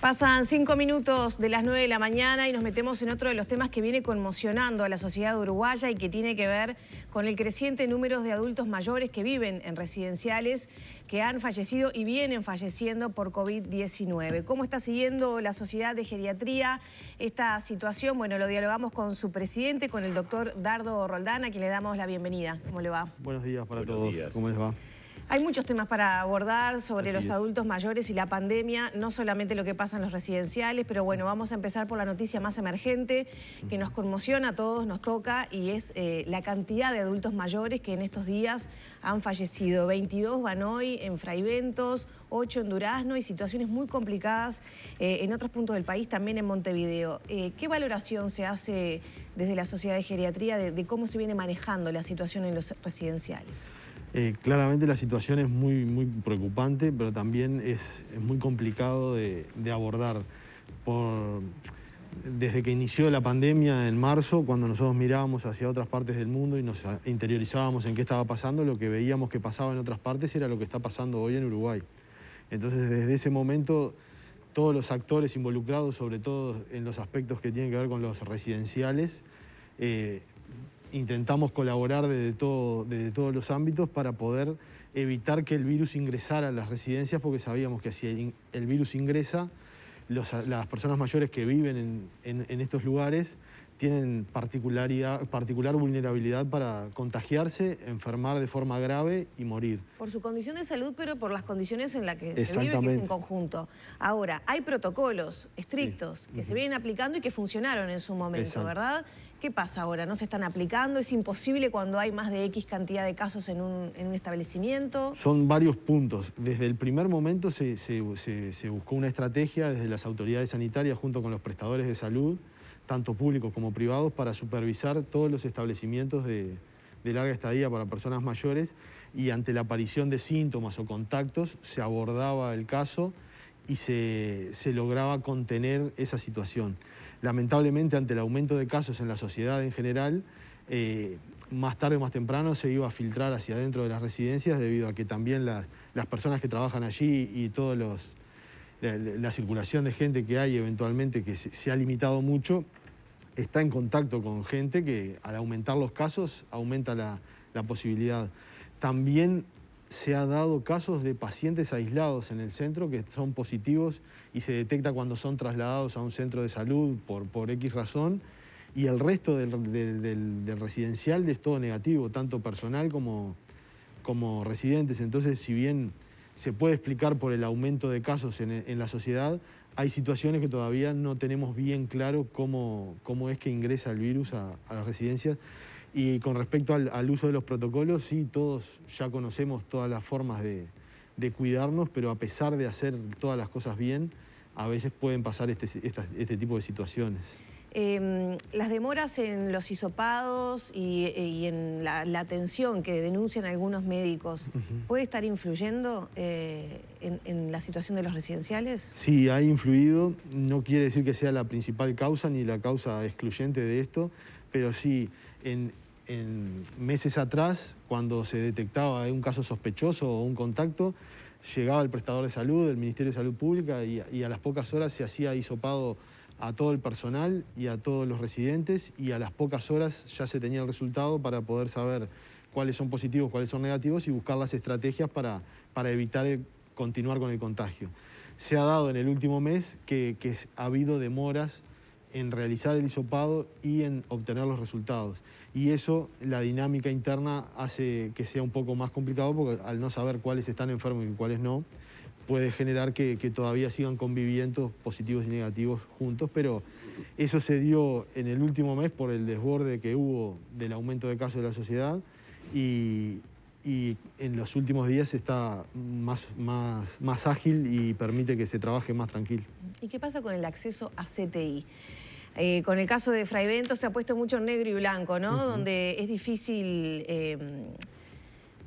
Pasan 5 minutos de las 9 de la mañana y nos metemos en otro de los temas que viene conmocionando a la sociedad uruguaya y que tiene que ver con el creciente número de adultos mayores que viven en residenciales que han fallecido y vienen falleciendo por COVID-19. ¿Cómo está siguiendo la Sociedad de Geriatría esta situación? Bueno, lo dialogamos con su presidente, con el doctor Dardo Roldán, a quien le damos la bienvenida. ¿Cómo le va? Buenos días para Buenos todos. días. ¿Cómo les va? Hay muchos temas para abordar sobre Así los es. adultos mayores y la pandemia, no solamente lo que pasa en los residenciales, pero bueno, vamos a empezar por la noticia más emergente que nos conmociona, a todos nos toca, y es la cantidad de adultos mayores que en estos días han fallecido. 22 van hoy en Fraiventos, 8 en Durazno y situaciones muy complicadas en otros puntos del país, también en Montevideo. ¿Qué valoración se hace desde la Sociedad de Geriatría de cómo se viene manejando la situación en los residenciales? Claramente la situación es muy preocupante, pero también es muy complicado de abordar. Desde que inició la pandemia en marzo, cuando nosotros mirábamos hacia otras partes del mundo y nos interiorizábamos en qué estaba pasando, lo que veíamos que pasaba en otras partes era lo que está pasando hoy en Uruguay. Entonces, desde ese momento, todos los actores involucrados, sobre todo en los aspectos que tienen que ver con los residenciales, intentamos colaborar desde todos los ámbitos para poder evitar que el virus ingresara a las residencias, porque sabíamos que si el virus ingresa, las personas mayores que viven en estos lugares tienen particular vulnerabilidad para contagiarse, enfermar de forma grave y morir. Por su condición de salud, pero por las condiciones en las que se vive, que es Exactamente. en conjunto. Ahora, hay protocolos estrictos que se vienen aplicando y que funcionaron en su momento, Exacto. ¿verdad? ¿Qué pasa ahora? ¿No se están aplicando? ¿Es imposible cuando hay más de X cantidad de casos en un establecimiento? Son varios puntos. Desde el primer momento se buscó una estrategia desde las autoridades sanitarias junto con los prestadores de salud, tanto públicos como privados, para supervisar todos los establecimientos de larga estadía para personas mayores, y ante la aparición de síntomas o contactos se abordaba el caso y se lograba contener esa situación. Lamentablemente, ante el aumento de casos en la sociedad en general, más tarde o más temprano se iba a filtrar hacia adentro de las residencias, debido a que también las personas que trabajan allí y todos la circulación de gente que hay eventualmente, que se ha limitado mucho, está en contacto con gente que, al aumentar los casos, aumenta la posibilidad. También se ha dado casos de pacientes aislados en el centro que son positivos y se detecta cuando son trasladados a un centro de salud por X razón, y el resto del residencial es todo negativo, tanto personal como residentes. Entonces, si bien se puede explicar por el aumento de casos en la sociedad, hay situaciones que todavía no tenemos bien claro cómo es que ingresa el virus a las residencias. Y con respecto al uso de los protocolos, sí, todos ya conocemos todas las formas de cuidarnos, pero a pesar de hacer todas las cosas bien, a veces pueden pasar este tipo de situaciones. Las demoras en los hisopados y en la atención que denuncian algunos médicos, ¿puede estar influyendo en la situación de los residenciales? Sí, ha influido. No quiere decir que sea la principal causa ni la causa excluyente de esto, pero sí, en meses atrás, cuando se detectaba un caso sospechoso o un contacto, llegaba el prestador de salud, el Ministerio de Salud Pública, y a las pocas horas se hacía hisopado a todo el personal y a todos los residentes, y a las pocas horas ya se tenía el resultado para poder saber cuáles son positivos, cuáles son negativos, y buscar las estrategias para evitar continuar con el contagio. Se ha dado en el último mes que ha habido demoras en realizar el hisopado y en obtener los resultados. Y eso, la dinámica interna hace que sea un poco más complicado, porque al no saber cuáles están enfermos y cuáles no, puede generar que todavía sigan conviviendo positivos y negativos juntos, pero eso se dio en el último mes por el desborde que hubo del aumento de casos de la sociedad, y en los últimos días está más ágil y permite que se trabaje más tranquilo. ¿Y qué pasa con el acceso a CTI? Con el caso de Fraiventos se ha puesto mucho en negro y blanco, ¿no? Donde es difícil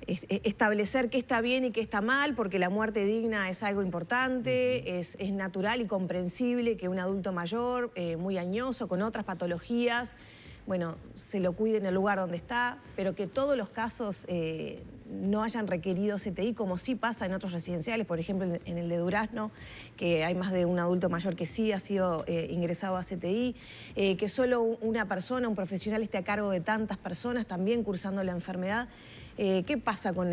establecer qué está bien y qué está mal, porque la muerte digna es algo importante, es natural y comprensible que un adulto mayor, muy añoso, con otras patologías, bueno, se lo cuide en el lugar donde está, pero que todos los casos no hayan requerido CTI, como sí pasa en otros residenciales, por ejemplo en el de Durazno, que hay más de un adulto mayor que sí ha sido ingresado a CTI, que solo una persona, un profesional esté a cargo de tantas personas también cursando la enfermedad. ¿Qué pasa con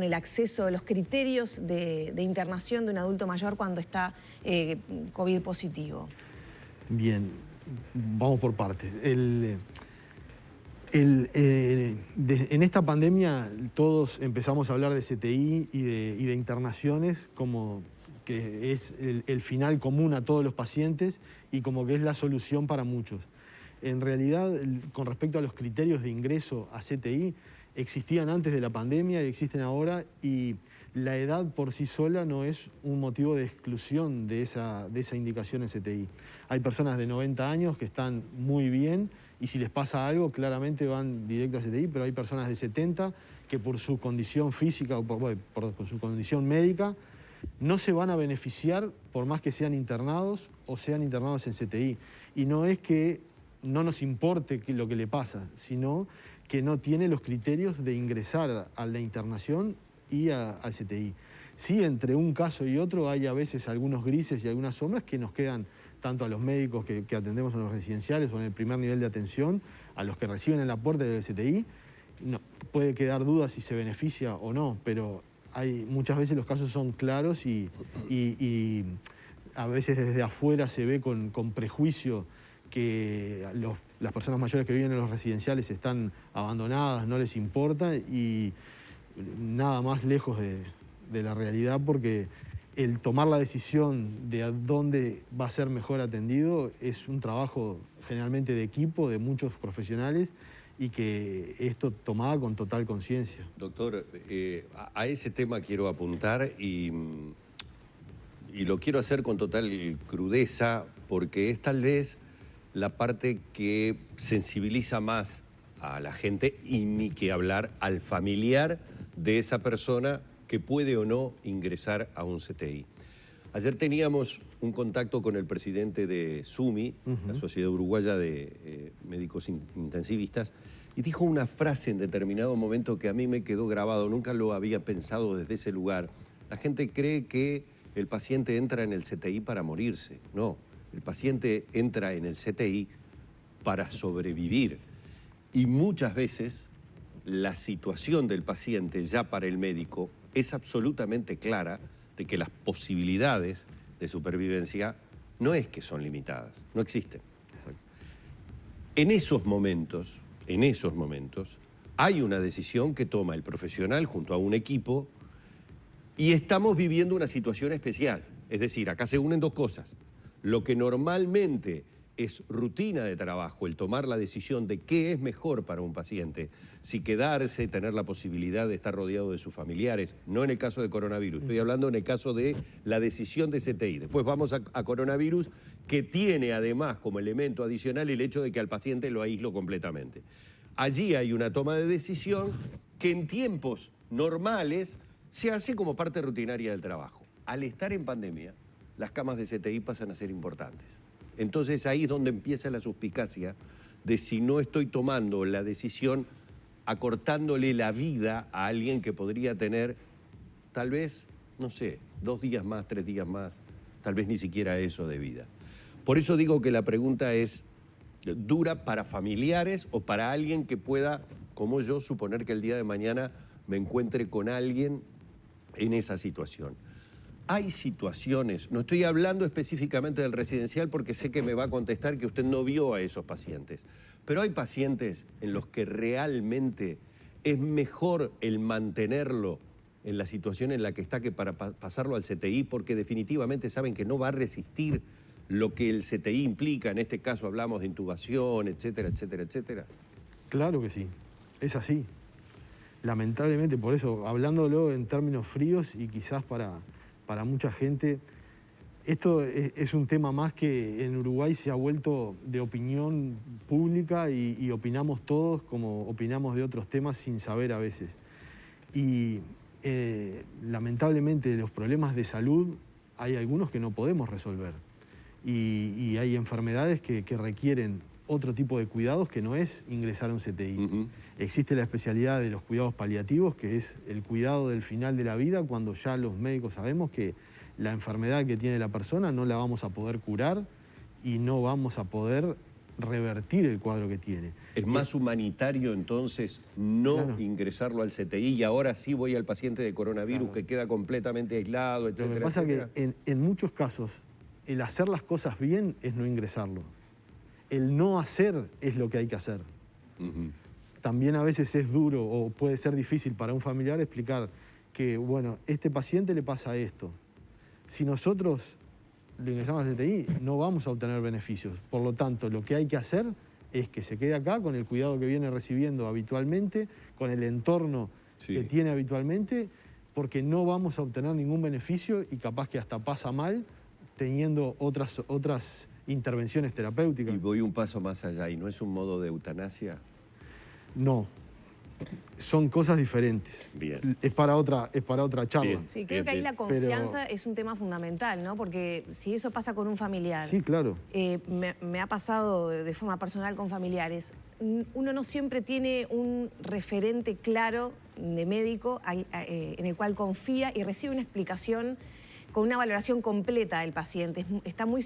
el acceso, los criterios de internación de un adulto mayor cuando está COVID positivo? Bien, vamos por partes. En esta pandemia todos empezamos a hablar de CTI y de internaciones como que es el final común a todos los pacientes y como que es la solución para muchos. En realidad, con respecto a los criterios de ingreso a CTI, existían antes de la pandemia y existen ahora, y la edad por sí sola no es un motivo de exclusión de esa indicación en CTI. Hay personas de 90 años que están muy bien y si les pasa algo claramente van directo a CTI, pero hay personas de 70 que por su condición física o por su condición médica no se van a beneficiar por más que sean internados o sean internados en CTI. Y no es que no nos importe lo que le pasa, sino que no tiene los criterios de ingresar a la internación y al CTI. Sí, entre un caso y otro hay a veces algunos grises y algunas sombras que nos quedan tanto a los médicos que atendemos en los residenciales o en el primer nivel de atención, a los que reciben el aporte del CTI. No, puede quedar duda si se beneficia o no, pero muchas veces los casos son claros y a veces desde afuera se ve con prejuicio que las personas mayores que viven en los residenciales están abandonadas, no les importa, y nada más lejos de la realidad, porque el tomar la decisión de a dónde va a ser mejor atendido es un trabajo generalmente de equipo, de muchos profesionales, y que esto tomaba con total conciencia. Doctor, a ese tema quiero apuntar y lo quiero hacer con total crudeza, porque es tal vez la parte que sensibiliza más a la gente, y ni que hablar al familiar de esa persona que puede o no ingresar a un CTI. Ayer teníamos un contacto con el presidente de SUMI, la Sociedad Uruguaya de Médicos Intensivistas, y dijo una frase en determinado momento que a mí me quedó grabado, nunca lo había pensado desde ese lugar. La gente cree que el paciente entra en el CTI para morirse. No, el paciente entra en el CTI para sobrevivir. Y muchas veces la situación del paciente ya para el médico es absolutamente clara de que las posibilidades de supervivencia no es que son limitadas, no existen. En esos momentos, hay una decisión que toma el profesional junto a un equipo, y estamos viviendo una situación especial. Es decir, acá se unen dos cosas. Lo que normalmente es rutina de trabajo, el tomar la decisión de qué es mejor para un paciente, si quedarse, tener la posibilidad de estar rodeado de sus familiares, no en el caso de coronavirus, estoy hablando en el caso de la decisión de CTI. Después vamos a coronavirus, que tiene además como elemento adicional el hecho de que al paciente lo aíslo completamente. Allí hay una toma de decisión que en tiempos normales se hace como parte rutinaria del trabajo. Al estar en pandemia, las camas de CTI pasan a ser importantes. Entonces ahí es donde empieza la suspicacia de si no estoy tomando la decisión acortándole la vida a alguien que podría tener tal vez, no sé, 2 días más, 3 días más, tal vez ni siquiera eso de vida. Por eso digo que la pregunta es dura para familiares o para alguien que pueda, como yo, suponer que el día de mañana me encuentre con alguien en esa situación. Hay situaciones, no estoy hablando específicamente del residencial porque sé que me va a contestar que usted no vio a esos pacientes, pero hay pacientes en los que realmente es mejor el mantenerlo en la situación en la que está que para pasarlo al CTI, porque definitivamente saben que no va a resistir lo que el CTI implica. En este caso hablamos de intubación, etcétera, etcétera, etcétera. Claro que sí, es así. Lamentablemente, por eso, hablándolo en términos fríos y quizás para mucha gente, esto es un tema más que en Uruguay se ha vuelto de opinión pública y opinamos todos como opinamos de otros temas sin saber a veces. Y lamentablemente los problemas de salud hay algunos que no podemos resolver y hay enfermedades que requieren otro tipo de cuidados que no es ingresar a un CTI. Existe la especialidad de los cuidados paliativos, que es el cuidado del final de la vida, cuando ya los médicos sabemos que la enfermedad que tiene la persona no la vamos a poder curar y no vamos a poder revertir el cuadro que tiene. ¿Es más humanitario entonces no ingresarlo al CTI y ahora sí voy al paciente de coronavirus que queda completamente aislado, etcétera? Lo que pasa es que en muchos casos el hacer las cosas bien es no ingresarlo. El no hacer es lo que hay que hacer. También a veces es duro o puede ser difícil para un familiar explicar que, bueno, este paciente le pasa esto. Si nosotros lo ingresamos al CTI, no vamos a obtener beneficios. Por lo tanto, lo que hay que hacer es que se quede acá con el cuidado que viene recibiendo habitualmente, con el entorno que tiene habitualmente, porque no vamos a obtener ningún beneficio y capaz que hasta pasa mal teniendo otras intervenciones terapéuticas. Y voy un paso más allá, ¿y no es un modo de eutanasia? No. Son cosas diferentes. Bien. Es para otra charla. Bien. Sí, creo que ahí la confianza es un tema fundamental, ¿no? Porque si eso pasa con un familiar... Sí, claro. Me ha pasado de forma personal con familiares. Uno no siempre tiene un referente claro de médico en el cual confía y recibe una explicación con una valoración completa del paciente. Está muy,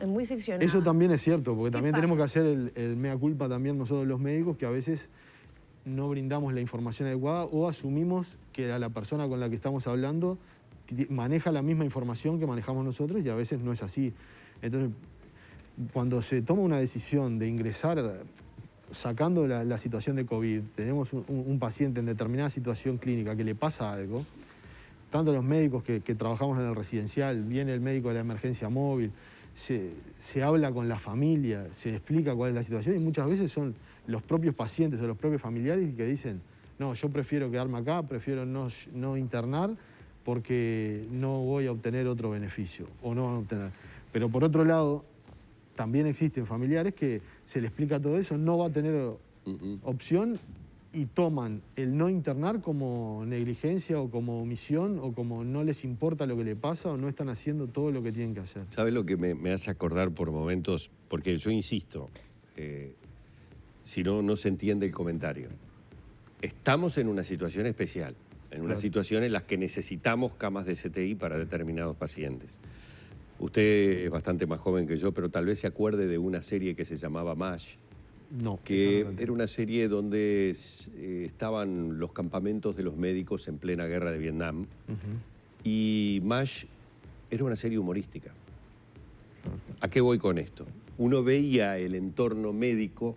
muy seccionado. Eso también es cierto, porque también pasa? tenemos que hacer el mea culpa también nosotros los médicos, que a veces no brindamos la información adecuada o asumimos que a la persona con la que estamos hablando maneja la misma información que manejamos nosotros y a veces no es así. Entonces, cuando se toma una decisión de ingresar, sacando la situación de COVID, tenemos un paciente en determinada situación clínica que le pasa algo, tanto los médicos que trabajamos en el residencial, viene el médico de la emergencia móvil, se habla con la familia, se explica cuál es la situación y muchas veces son los propios pacientes o los propios familiares que dicen, no, yo prefiero quedarme acá, prefiero no internar porque no voy a obtener otro beneficio o no van a obtener. Pero por otro lado, también existen familiares que se les explica todo eso, no va a tener opción y toman el no internar como negligencia o como omisión o como no les importa lo que le pasa o no están haciendo todo lo que tienen que hacer. ¿Sabes lo que me hace acordar por momentos? Porque yo insisto, si no, no se entiende el comentario. Estamos en una situación especial, en una situación en la que necesitamos camas de CTI para determinados pacientes. Usted es bastante más joven que yo, pero tal vez se acuerde de una serie que se llamaba MASH. No. Que era una serie donde estaban los campamentos de los médicos en plena guerra de Vietnam. Y MASH era una serie humorística. ¿A qué voy con esto? Uno veía el entorno médico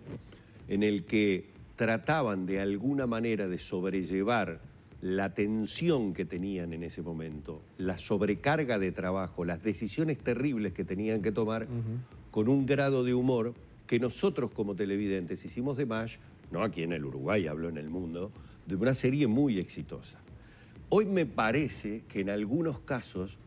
en el que trataban de alguna manera de sobrellevar la tensión que tenían en ese momento, la sobrecarga de trabajo, las decisiones terribles que tenían que tomar con un grado de humor que nosotros como televidentes hicimos de MASH, no aquí en el Uruguay, hablo en el mundo, de una serie muy exitosa. Hoy me parece que en algunos casos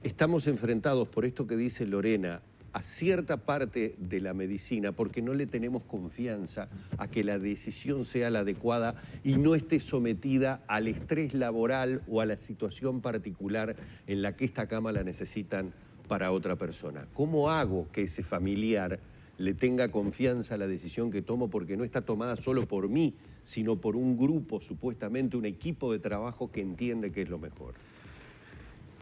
estamos enfrentados por esto que dice Lorena a cierta parte de la medicina porque no le tenemos confianza a que la decisión sea la adecuada y no esté sometida al estrés laboral o a la situación particular en la que esta cama la necesitan para otra persona. ¿Cómo hago que ese familiar le tenga confianza a la decisión que tomo porque no está tomada solo por mí, sino por un grupo, supuestamente un equipo de trabajo que entiende que es lo mejor?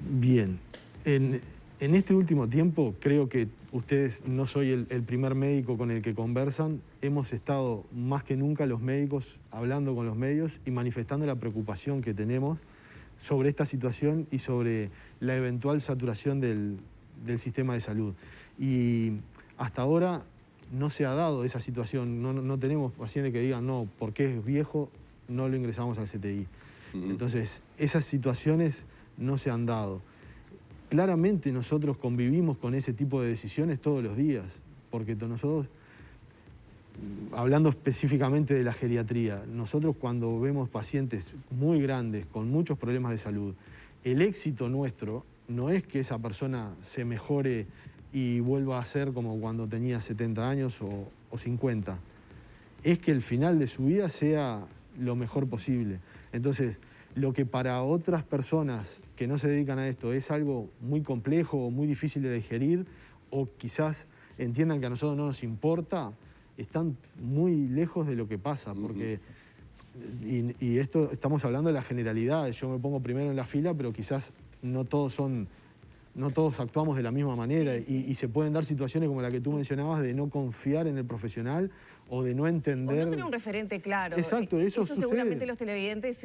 Bien. En este último tiempo, creo que ustedes, no soy el primer médico con el que conversan, hemos estado más que nunca los médicos hablando con los medios y manifestando la preocupación que tenemos sobre esta situación y sobre la eventual saturación del sistema de salud. Y hasta ahora no se ha dado esa situación, no tenemos pacientes que digan, no, porque es viejo, no lo ingresamos al CTI. Entonces, esas situaciones no se han dado. Claramente nosotros convivimos con ese tipo de decisiones todos los días, porque nosotros, hablando específicamente de la geriatría, nosotros cuando vemos pacientes muy grandes, con muchos problemas de salud, el éxito nuestro no es que esa persona se mejore y vuelva a ser como cuando tenía 70 años o 50. Es que el final de su vida sea lo mejor posible. Entonces, lo que para otras personas que no se dedican a esto es algo muy complejo o muy difícil de digerir, o quizás entiendan que a nosotros no nos importa, están muy lejos de lo que pasa, porque... Y esto estamos hablando de la generalidad. Yo me pongo primero en la fila, pero quizás no todos actuamos de la misma manera, y se pueden dar situaciones como la que tú mencionabas, de no confiar en el profesional o de no entender... O no tener un referente claro. Exacto, eso sucede. Seguramente los televidentes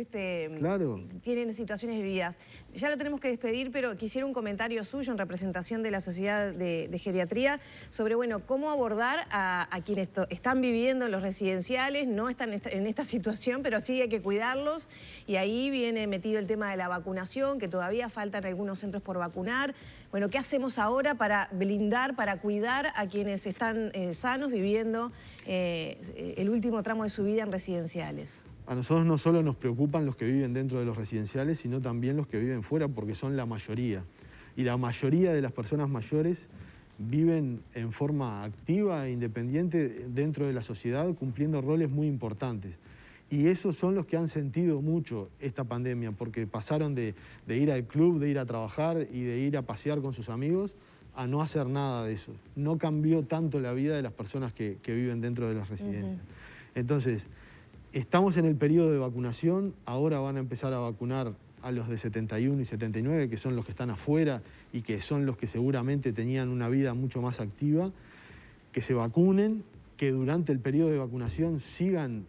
claro, tienen situaciones vividas. Ya lo tenemos que despedir, pero quisiera un comentario suyo en representación de la Sociedad de Geriatría sobre, bueno, cómo abordar a quienes están viviendo en los residenciales, no están en esta situación, pero sí hay que cuidarlos, y ahí viene metido el tema de la vacunación, que todavía faltan algunos centros por vacunar. Bueno, ¿qué hacemos ahora para blindar, para cuidar a quienes están sanos viviendo el último tramo de su vida en residenciales? A nosotros no solo nos preocupan los que viven dentro de los residenciales, sino también los que viven fuera, porque son la mayoría. Y la mayoría de las personas mayores viven en forma activa e independiente dentro de la sociedad, cumpliendo roles muy importantes. Y esos son los que han sentido mucho esta pandemia, porque pasaron de ir al club, de ir a trabajar y de ir a pasear con sus amigos, a no hacer nada de eso. No cambió tanto la vida de las personas que viven dentro de las residencias. Entonces, estamos en el periodo de vacunación, ahora van a empezar a vacunar a los de 71 y 79, que son los que están afuera y que son los que seguramente tenían una vida mucho más activa, que se vacunen, que durante el periodo de vacunación sigan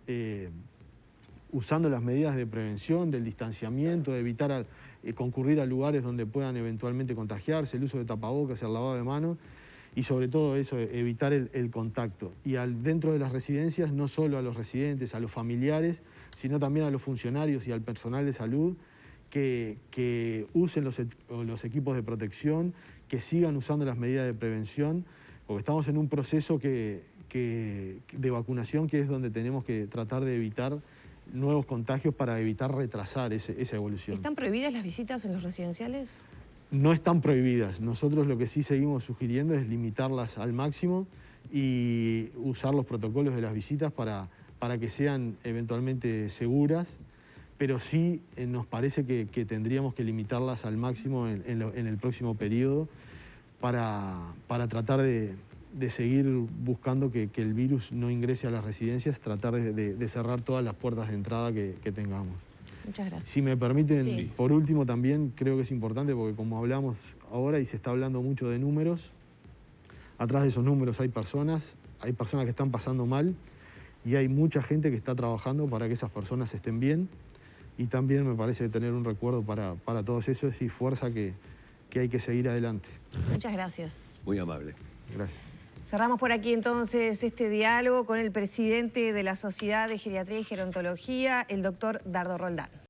usando las medidas de prevención, del distanciamiento, de evitar concurrir a lugares donde puedan eventualmente contagiarse, el uso de tapabocas, el lavado de manos, y sobre todo eso, evitar el contacto. Y dentro de las residencias, no solo a los residentes, a los familiares, sino también a los funcionarios y al personal de salud, que usen los equipos de protección, que sigan usando las medidas de prevención, porque estamos en un proceso de vacunación, que es donde tenemos que tratar de evitar nuevos contagios para evitar retrasar esa evolución. ¿Están prohibidas las visitas en los residenciales? No están prohibidas. Nosotros lo que sí seguimos sugiriendo es limitarlas al máximo y usar los protocolos de las visitas para que sean eventualmente seguras, pero sí nos parece que tendríamos que limitarlas al máximo en el próximo periodo para tratar de seguir buscando que el virus no ingrese a las residencias, tratar de cerrar todas las puertas de entrada que tengamos. Muchas gracias. Si me permiten, sí. Por último también creo que es importante, porque como hablamos ahora y se está hablando mucho de números, atrás de esos números hay personas que están pasando mal, y hay mucha gente que está trabajando para que esas personas estén bien, y también me parece tener un recuerdo para todos esos, y fuerza que hay que seguir adelante. Muchas gracias. Muy amable. Gracias. Cerramos por aquí entonces este diálogo con el presidente de la Sociedad de Geriatría y Gerontología, el doctor Dardo Roldán.